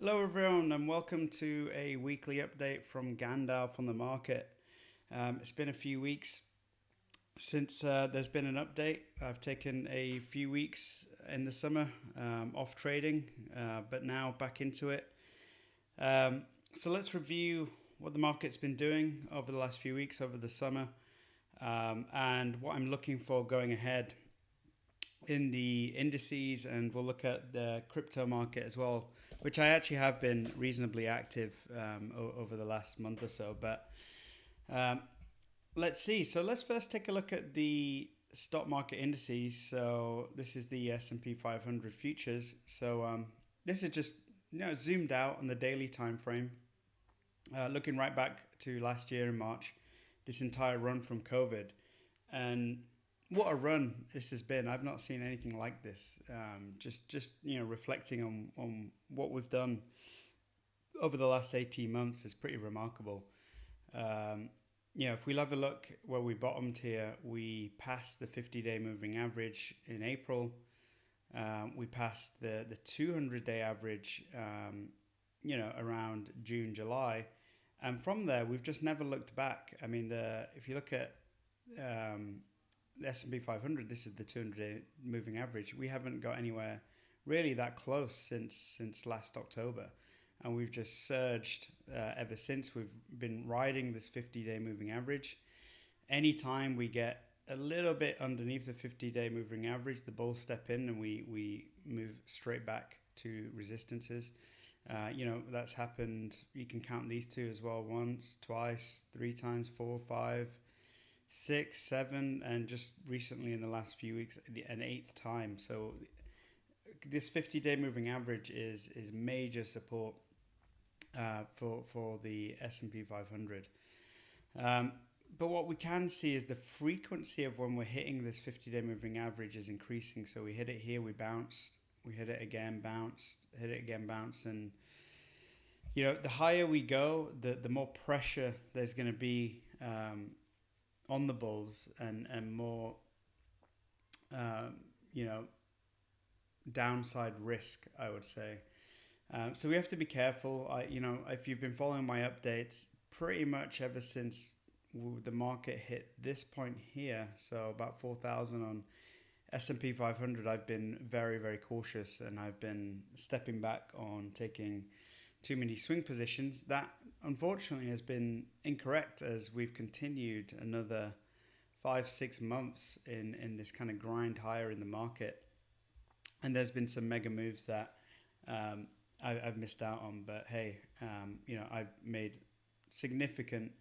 Hello, everyone, and welcome to a weekly update from Gandalf on the market. It's been a few weeks since there's been an update. I've taken a few weeks in the summer off trading, but now back into it. So let's review what the market's been doing over the last few weeks over the summer, and what I'm looking for going ahead in the indices, and we'll look at the crypto market as well, which I actually have been reasonably active over the last month or so. But um, let's see. So let's first take a look at the stock market indices. So this is the S&P 500 futures. So this is just zoomed out on the daily time frame, looking right back to last year in March, this entire run from COVID, and what a run this has been. I've not seen anything like this. Just reflecting on what we've done over the last 18 months is pretty remarkable. Um, if we have a look where we bottomed here, we passed the 50-day moving average in April. We passed the 200-day average, around June, July. And from there, we've just never looked back. I mean, if you look at the S&P 500, this is the 200-day moving average. We haven't got anywhere really that close since last October, and we've just surged ever since. We've been riding this 50-day moving average. Anytime we get a little bit underneath the 50-day moving average, the bulls step in and we move straight back to resistances. That's happened. You can count these two as well: once, twice, three times, four, five, six, seven, and just recently in the last few weeks, an eighth time. So this 50-day moving average is major support for the S&P 500. But what we can see is the frequency of when we're hitting this 50-day moving average is increasing. So we hit it here, we bounced, we hit it again, bounced, hit it again, bounced, and the higher we go, the more pressure there's going to be on the bulls, and more um, you know downside risk, I would say. So we have to be careful. If you've been following my updates, pretty much ever since the market hit this point here, so about 4,000 on S&P 500, I've been very, very cautious, and I've been stepping back on taking too many swing positions. That unfortunately has been incorrect, as we've continued another 5 6 months in this kind of grind higher in the market, and there's been some mega moves that I've missed out on. But hey, I've made significant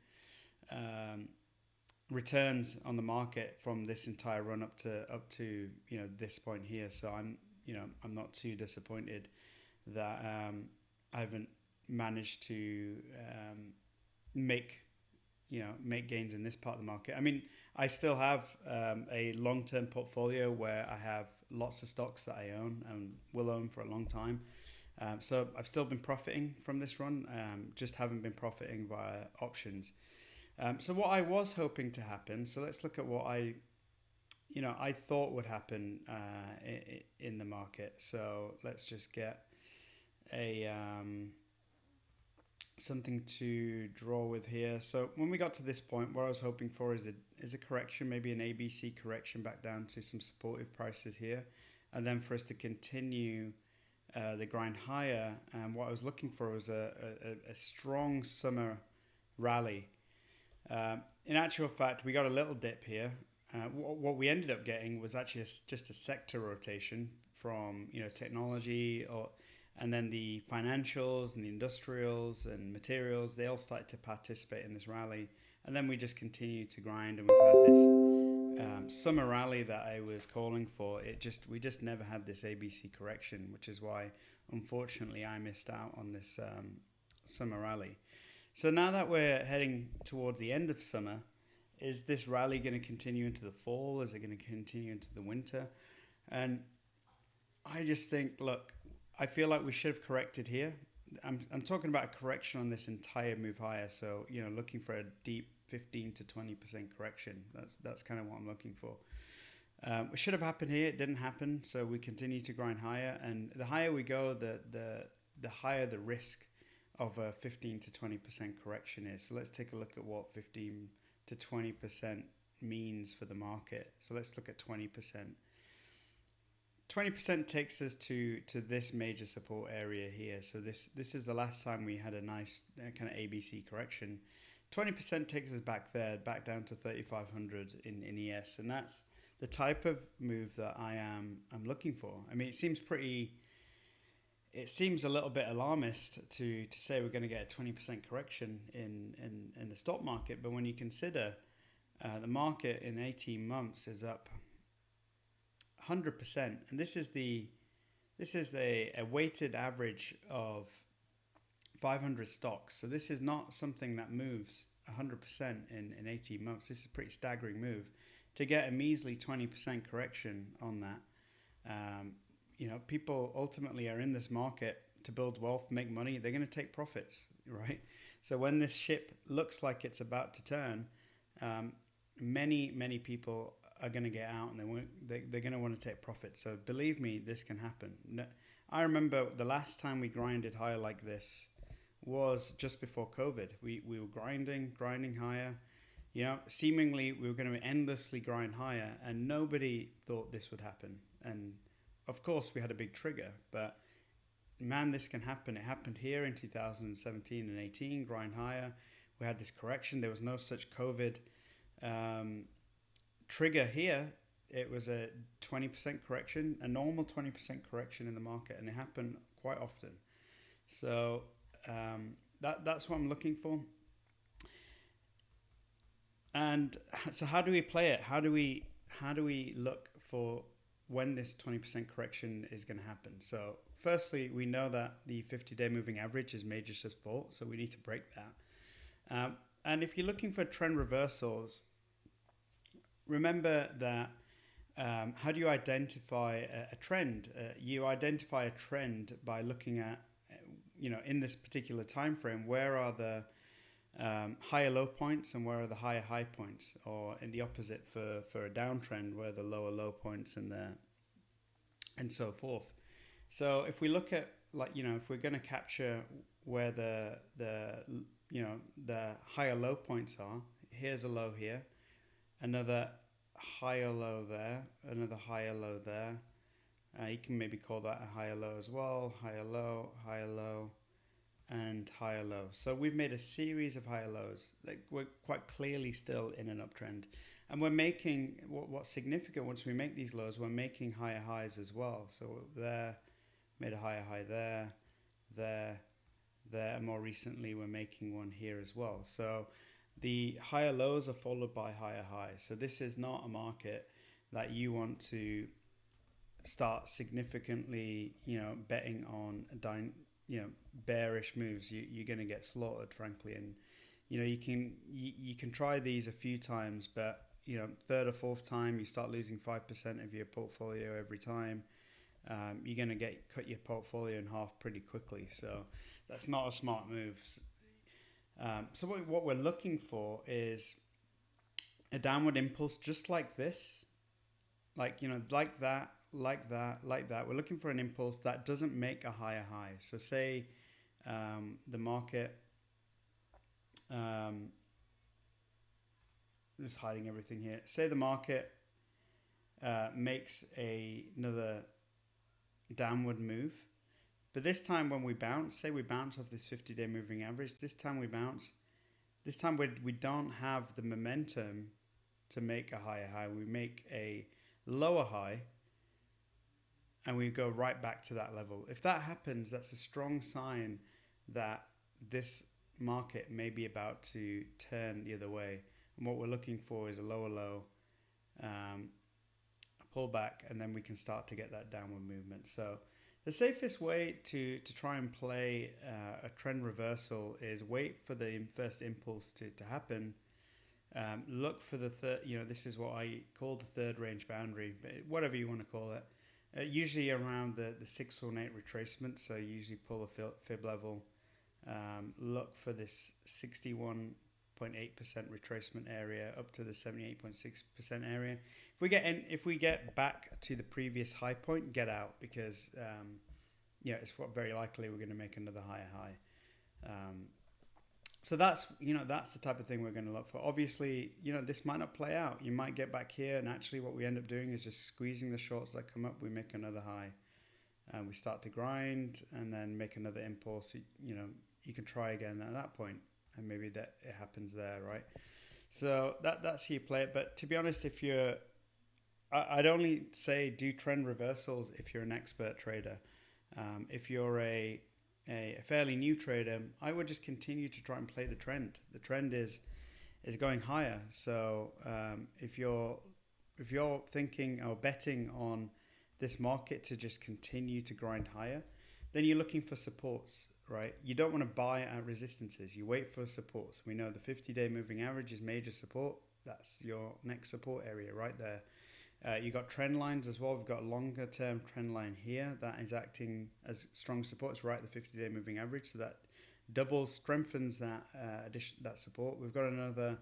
returns on the market from this entire run up to this point here. So I'm not too disappointed that I haven't managed to make make gains in this part of the market. I mean, I still have a long-term portfolio where I have lots of stocks that I own and will own for a long time. So I've still been profiting from this run, just haven't been profiting via options. So what I was hoping to happen, so let's look at what I thought would happen in the market. So let's just get a something to draw with here. So when we got to this point, what I was hoping for is a correction, maybe an ABC correction back down to some supportive prices here, and then for us to continue the grind higher. And what I was looking for was a strong summer rally. In actual fact, we got a little dip here. What we ended up getting was actually just a sector rotation from technology, and then the financials and the industrials and materials. They all started to participate in this rally, and then we just continued to grind, and we've had this summer rally that I was calling for. We just never had this ABC correction, which is why unfortunately I missed out on this summer rally. So now that we're heading towards the end of summer, is this rally going to continue into the fall? Is it going to continue into the winter? And I just think, look, I feel like we should have corrected here. I'm talking about a correction on this entire move higher. So looking for a deep 15 to 20% correction. That's kind of what I'm looking for. It should have happened here. It didn't happen. So we continue to grind higher, and the higher we go, the the higher the risk of a 15 to 20% correction is. So let's take a look at what 15 to 20% means for the market. So let's look at 20%. 20% takes us to this major support area here. So this is the last time we had a nice kind of ABC correction. 20% takes us back there, back down to 3,500 in ES, and that's the type of move that I'm looking for. I mean, it seems a little bit alarmist to say we're going to get a 20% correction in the stock market, but when you consider the market in 18 months is up 100%, and this is a weighted average of 500 stocks. So this is not something that moves 100% in 18 months. This is a pretty staggering move. To get a measly 20% correction on that, people ultimately are in this market to build wealth, make money. They're going to take profits, right? So when this ship looks like it's about to turn, many people are going to get out, and they're going to want to take profits. So believe me, this can happen. I remember the last time we grinded higher like this was just before COVID. We were grinding higher. Seemingly we were going to endlessly grind higher, and nobody thought this would happen. And of course we had a big trigger, but man, this can happen. It happened here in 2017 and 18, grind higher. We had this correction. There was no such COVID trigger here. It was a 20% correction, a normal 20% correction in the market, and it happened quite often. So that's what I'm looking for. And so how do we play it? How do we look for when this 20% correction is going to happen? So firstly, we know that the 50-day moving average is major support, so we need to break that. And if you're looking for trend reversals, remember that how do you identify a trend? You identify a trend by looking at, in this particular time frame, where are the higher low points and where are the higher high points, or in the opposite for a downtrend, where are the lower low points and so forth. So if we look at, if we're going to capture where the higher low points are, here's a low here, another higher low there, another higher low there. You can maybe call that a higher low as well, higher low, and higher low. So we've made a series of higher lows. Like, we're quite clearly still in an uptrend, and we're making what's significant. Once we make these lows, we're making higher highs as well. So there, made a higher high there, and more recently we're making one here as well. So the higher lows are followed by higher highs. So this is not a market that you want to start significantly, betting on bearish moves. You're going to get slaughtered, frankly. And you can try these a few times, but third or fourth time you start losing 5% of your portfolio every time. You're going to cut your portfolio in half pretty quickly. So that's not a smart move. So what we're looking for is a downward impulse just like this, like that. We're looking for an impulse that doesn't make a higher high. So say the market, I'm just hiding everything here. Say the market makes another downward move, but this time when we bounce, say we bounce off this 50-day moving average, this time we don't have the momentum to make a higher high. We make a lower high, and we go right back to that level. If that happens, that's a strong sign that this market may be about to turn the other way. And what we're looking for is a lower low, a pullback, and then we can start to get that downward movement. So the safest way to try and play a trend reversal is wait for the first impulse to happen. Look for the third, this is what I call the third range boundary, but whatever you want to call it. Usually around the 618 retracement, so you usually pull a fib level. Look for this 61.8% retracement area up to the 78.6% area. If we get back to the previous high point, get out, because yeah, very likely we're going to make another higher high. Um, so that's the type of thing we're going to look for. Obviously, this might not play out. You might get back here, and actually, what we end up doing is just squeezing the shorts that come up. We make another high, and we start to grind, and then make another impulse. You can try again at that point, and maybe that it happens there, right? So that's how you play it. But to be honest, I'd only say do trend reversals if you're an expert trader. If you're a fairly new trader, I would just continue to try and play the trend. The trend is going higher. So if you're thinking or betting on this market to just continue to grind higher, then you're looking for supports, right? You don't want to buy at resistances. You wait for supports. We know the 50-day moving average is major support. That's your next support area right there. You got trend lines as well. We've got a longer term trend line here that is acting as strong support. It's right at the 50-day moving average, so that strengthens that support. We've got another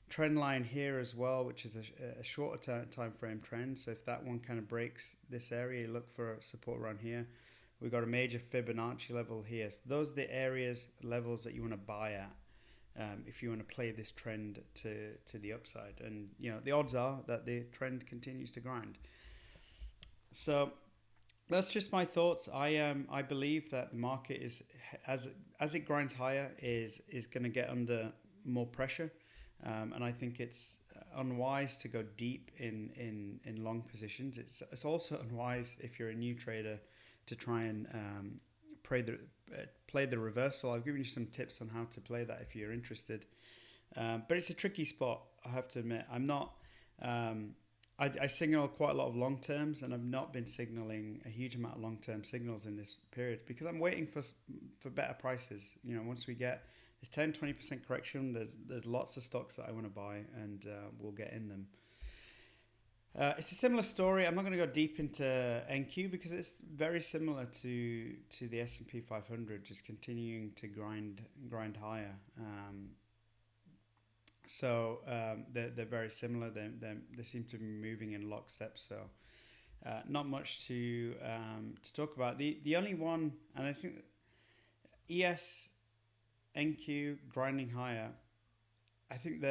trend line here as well, which is a shorter time frame trend. So if that one kind of breaks this area, you look for support around here. We've got a major Fibonacci level here. So those are the levels that you want to buy at. If you want to play this trend to the upside, and the odds are that the trend continues to grind. So that's just my thoughts. I believe that the market is as it grinds higher is going to get under more pressure, and I think it's unwise to go deep in long positions. It's also unwise if you're a new trader to try and play the reversal. I've given you some tips on how to play that if you're interested, but it's a tricky spot. I have to admit, I'm not. I signal quite a lot of long terms, and I've not been signaling a huge amount of long term signals in this period because I'm waiting for better prices. Once we get this 10-20% correction, there's lots of stocks that I want to buy, and we'll get in them. It's a similar story. I'm not going to go deep into NQ because it's very similar to the S&P 500, just continuing to grind higher. They're very similar. They seem to be moving in lockstep. So not much to talk about. The only one, and I think ES, NQ grinding higher. I think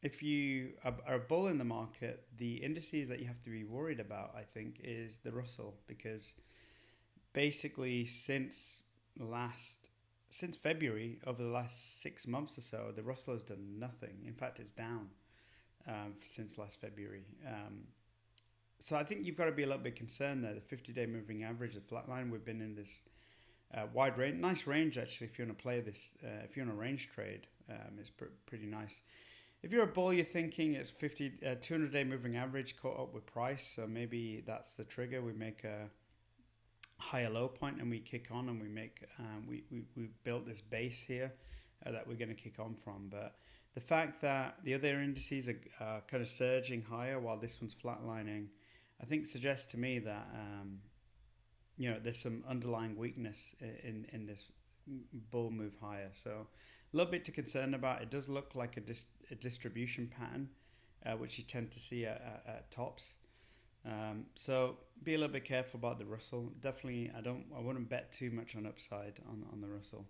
if you are a bull in the market, the indices that you have to be worried about, I think, is the Russell, because basically since February, over the last 6 months or so, the Russell has done nothing. In fact, it's down since last February. So I think you've got to be a little bit concerned there. The 50-day moving average, the flat line, we've been in this wide range, nice range actually. If you want to play this, if you're on a range trade, it's pretty nice. If you're a bull, you're thinking it's 200-day moving average caught up with price, so maybe that's the trigger. We make a higher low point and we kick on, and we built this base here that we're going to kick on from. But the fact that the other indices are kind of surging higher while this one's flatlining, I think suggests to me that there's some underlying weakness in this bull move higher. So a little bit to concern about. It does look like a distribution pattern, which you tend to see at tops. So be a little bit careful about the Russell. Definitely, I wouldn't bet too much on upside on the Russell.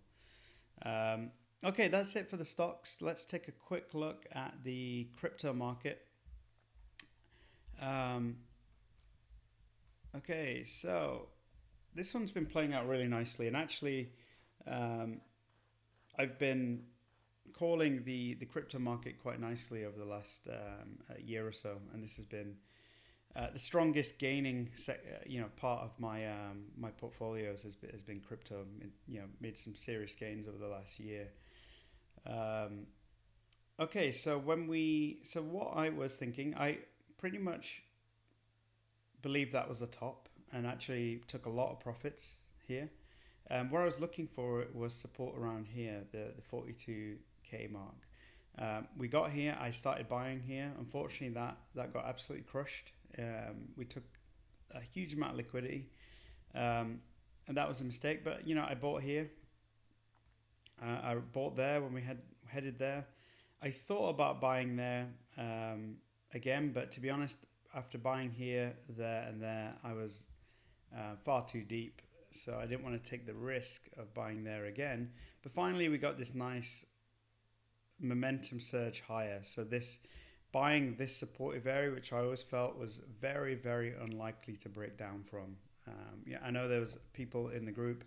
Okay, that's it for the stocks. Let's take a quick look at the crypto market. Okay, so this one's been playing out really nicely, and actually I've been calling the crypto market quite nicely over the last year or so, and this has been the strongest gaining part of my my portfolios has been crypto. Made some serious gains over the last year. Okay, so what I was thinking, I pretty much believe that was the top, and actually took a lot of profits here. What I was looking for was support around here, the 42k mark. We got here. I started buying here. Unfortunately, that got absolutely crushed. We took a huge amount of liquidity, and that was a mistake. But I bought here. I bought there when we headed there. I thought about buying there again, but to be honest, after buying here, there, and there, I was far too deep. So I didn't want to take the risk of buying there again. But finally, we got this nice momentum surge higher. So this buying this supportive area, which I always felt was very, very unlikely to break down from. Yeah, I know there was people in the group.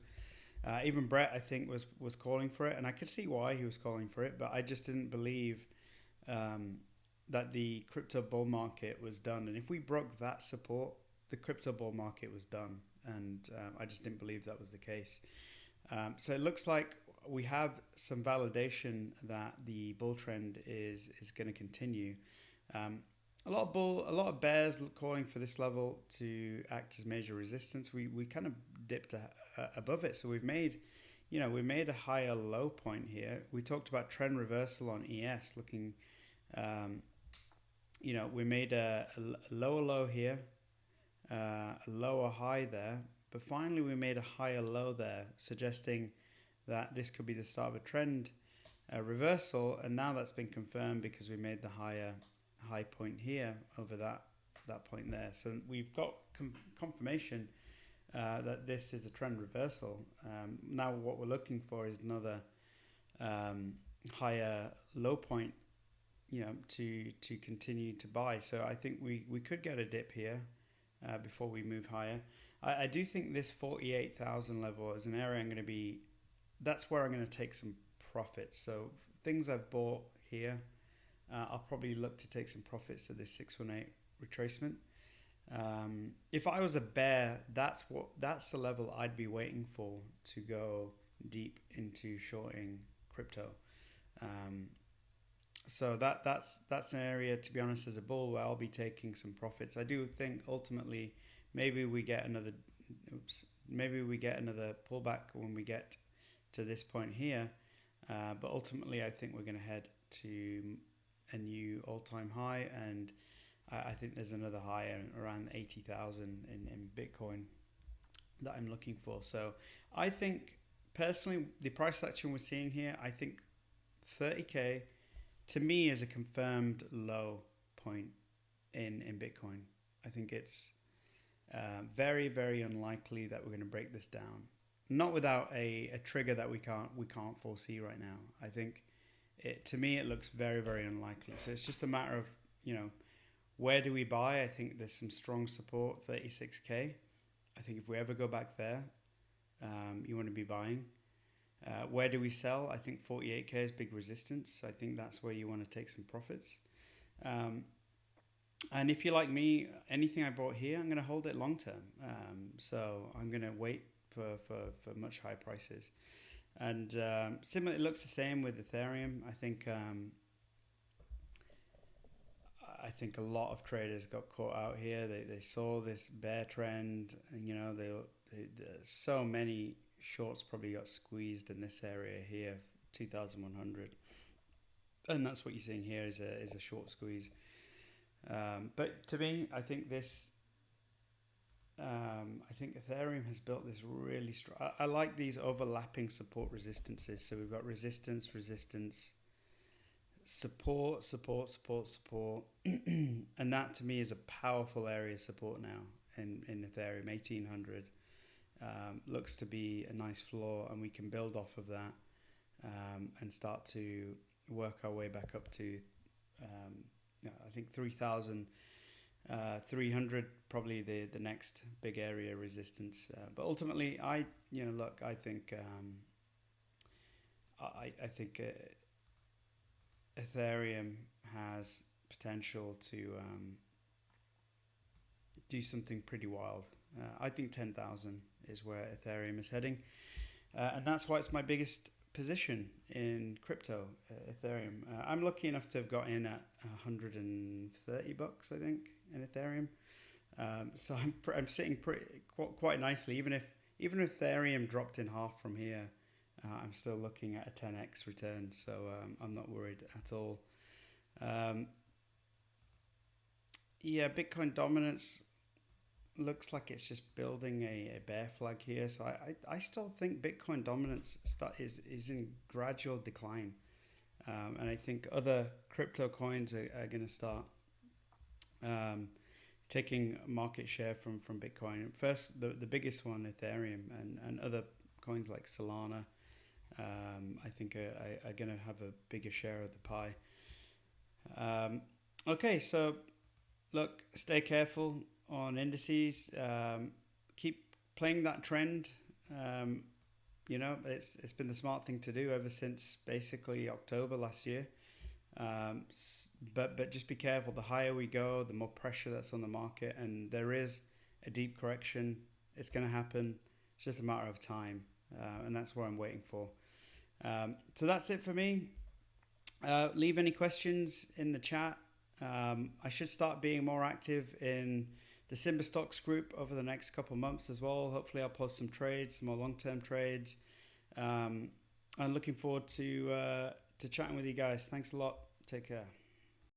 Even Brett, I think, was calling for it, and I could see why he was calling for it, but I just didn't believe um, that the crypto bull market was done. And if we broke that support, the crypto bull market was done, and I just didn't believe that was the case. So it looks like we have some validation that the bull trend is going to continue. Um, a lot of bears calling for this level to act as major resistance. We kind of dipped above it, so we've made, we made a higher low point here. We talked about trend reversal on ES, looking, we made a lower low here, a lower high there, but finally we made a higher low there, suggesting that this could be the start of a trend reversal, and now that's been confirmed because we made the high point here over that point there. So we've got confirmation that this is a trend reversal. Now what we're looking for is another higher low point, to continue to buy. So I think we could get a dip here before we move higher. I do think this 48,000 level is an area that's where I'm going to take some profits. So things I've bought here, I'll probably look to take some profits at this 618 retracement. If I was a bear, that's the level I'd be waiting for to go deep into shorting crypto. So that's an area, to be honest, as a bull, where I'll be taking some profits. I do think ultimately maybe we get another pullback when we get to this point here, but ultimately I think we're going to head to a new all-time high, and I think there's another high around 80,000 in Bitcoin that I'm looking for. So I think personally the price action we're seeing here, I think 30k to me is a confirmed low point in Bitcoin. I think it's very, very unlikely that we're going to break this down. Not without a trigger that we can't foresee right now. I think to me it looks very, very unlikely. So it's just a matter of, where do we buy? I think there's some strong support, 36k. I think if we ever go back there, you want to be buying. Where do we sell? I think 48k is big resistance. I think that's where you want to take some profits. And if you're like me, anything I bought here, I'm going to hold it long term. So I'm going to wait for much higher prices. And similarly, it looks the same with Ethereum. I think a lot of traders got caught out here. They saw this bear trend, and so many shorts probably got squeezed in this area here, 2,100, and that's what you're seeing here is a short squeeze. But to me, I think Ethereum has built this really strong. I like these overlapping support resistances. So we've got resistance, support, and that to me is a powerful area of support now in Ethereum. 1,800 looks to be a nice floor, and we can build off of that and start to work our way back up to I think 3,300 probably the next big area of resistance. But ultimately, I think Ethereum has potential to do something pretty wild. I think 10,000 is where Ethereum is heading, and that's why it's my biggest position in crypto, Ethereum. I'm lucky enough to have got in at $130, I think, in Ethereum. So I'm sitting quite nicely. Even if Ethereum dropped in half from here, I'm still looking at a 10x return. So I'm not worried at all. Bitcoin dominance looks like it's just building a bear flag here. So I still think Bitcoin dominance is in gradual decline. And I think other crypto coins are going to start taking market share from Bitcoin. First, the biggest one, Ethereum, and other coins like Solana, I think are going to have a bigger share of the pie. Okay, so look, stay careful on indices. Keep playing that trend. It's been the smart thing to do ever since basically October last year. But just be careful. The higher we go, the more pressure that's on the market, and there is a deep correction. It's going to happen. It's just a matter of time, and that's what I'm waiting for. So that's it for me. Leave any questions in the chat. I should start being more active in the Simba Stocks group over the next couple of months as well. Hopefully I'll post some trades, some more long-term trades. I'm looking forward to chatting with you guys. Thanks a lot. Take care.